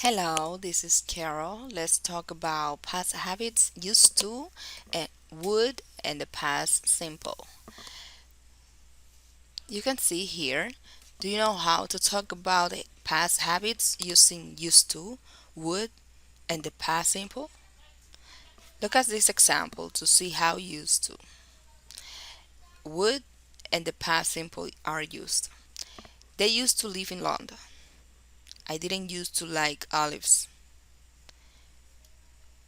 Hello, this is Carol. Let's talk about past habits used to and would and the past simple. You can see here. Do you know how to talk about past habits using used to, would, and the past simple? Look at this example to see how used to, would, and the past simple are used. They used to live in London. I didn't used to like olives.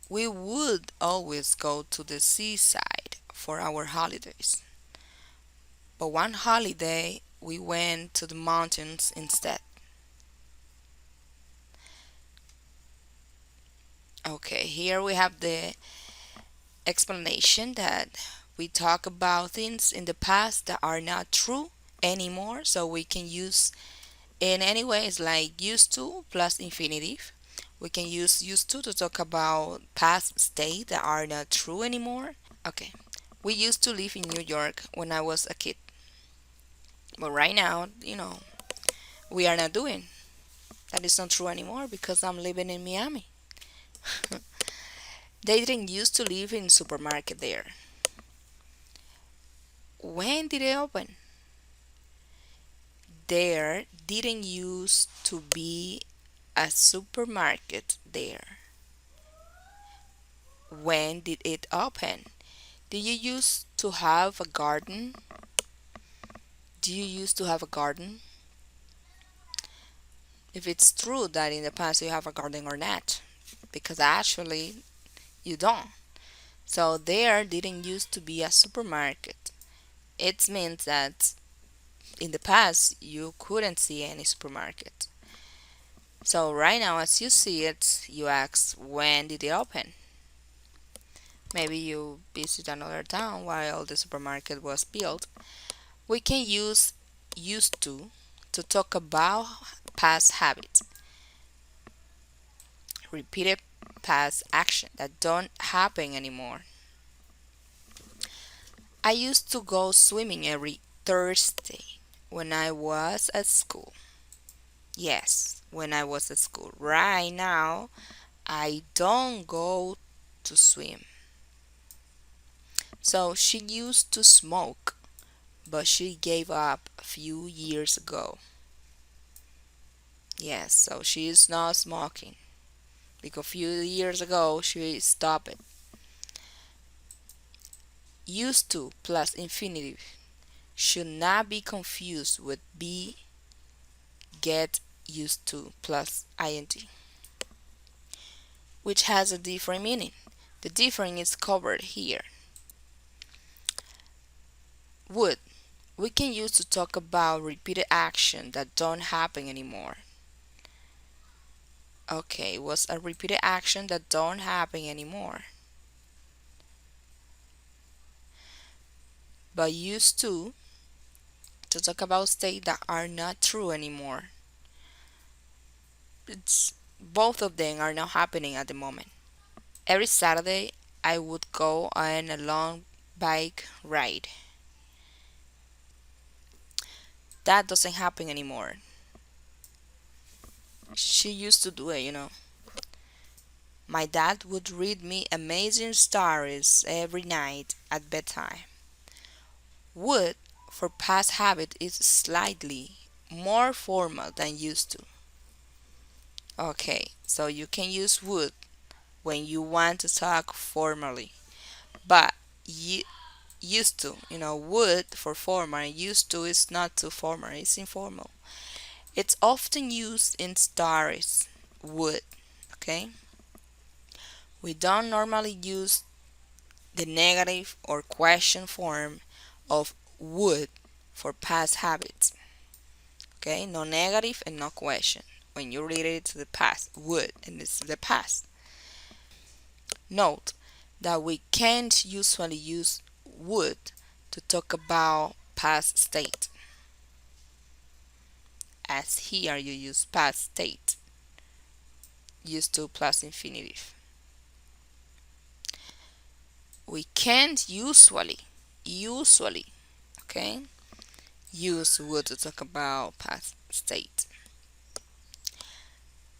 We would always go to the seaside for our holidays. But one holiday we went to the mountains instead. Okay, here we have the explanation that we talk about things in the past that are not true anymore, so we can use in any ways like used to plus infinitive. We can use used to talk about past state that are not true anymore. Okay. We used to live in New York when I was a kid. But right now, we are not doing. That is not true anymore because I'm living in Miami. They didn't used to live in supermarket there. When did they open? There didn't used to be a supermarket there. When did it open? Do you used to have a garden? Do you used to have a garden? If it's true that in the past you have a garden or not, because actually you don't. So there didn't used to be a supermarket. It means that in the past you couldn't see any supermarket. So right now as you see it, you ask when did it open? Maybe you visit another town while the supermarket was built. We can use used to talk about past habits, repeated past action that don't happen anymore. I used to go swimming every Thursday when I was at school. Yes, when I was at school. Right now, I don't go to swim. So she used to smoke, but she gave up a few years ago. Yes, so she is not smoking because a few years ago she stopped it. Used to plus infinitive should not be confused with be get used to plus ing, which has a different meaning. The difference is covered here. Would we can use to talk about repeated action that don't happen anymore. Okay, was a repeated action that don't happen anymore. But used to talk about states that are not true anymore. It's both of them are not happening at the moment. Every Saturday I would go on a long bike ride. That doesn't happen anymore. She used to do it. My dad would read me amazing stories every night at bedtime. Would for past habit is slightly more formal than used to. Okay, so you can use would when you want to talk formally, but you used to, would for formal and used to is not too formal, it's informal. It's often used in stories. Would, okay? We don't normally use the negative or question form of would for past habits. Okay, no negative and no question. When you read it to the past, would, and it's the past. Note that we can't usually use would to talk about past state, as here you use past state, used to plus infinitive. We can't usually, okay, use would to talk about past state.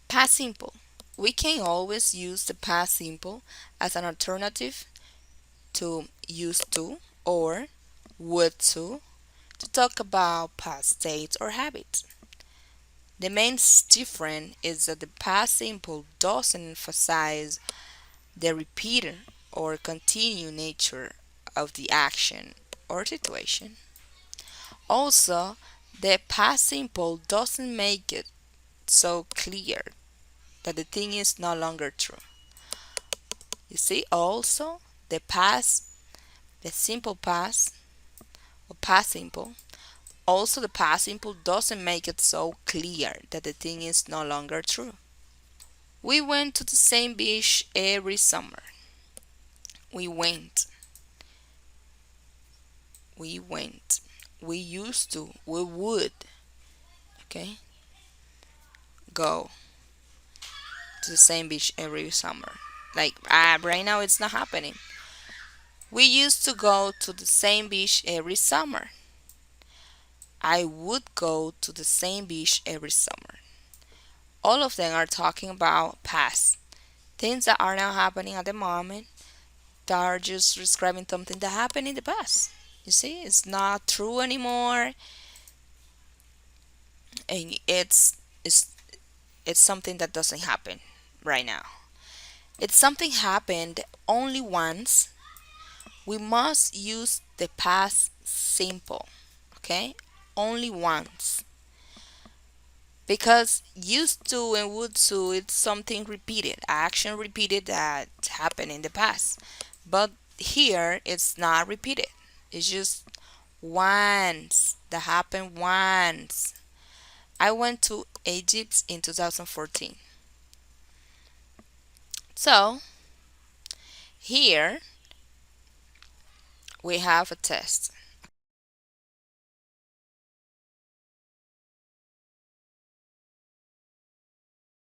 Past simple. We can always use the past simple as an alternative to used to or would to talk about past states or habits. The main difference is that the past simple doesn't emphasize the repeated or continued nature of the action or situation. Also, the past simple doesn't make it so clear that the thing is no longer true. You see, also, the past, the simple past, or past simple, also the past simple doesn't make it so clear that the thing is no longer true. We went to the same beach every summer. We went, we went. We used to, we would, okay, go to the same beach every summer. Like, right now it's not happening. We used to go to the same beach every summer. I would go to the same beach every summer. All of them are talking about past things that are not happening at the moment, that are just describing something that happened in the past. You see, it's not true anymore, and it's something that doesn't happen right now. It's something happened only once. We must use the past simple, okay? Only once. Because used to and would to, it's something repeated, action repeated that happened in the past. But here, it's not repeated. It's just once, that happened once. I went to Egypt in 2014. So, here we have a test.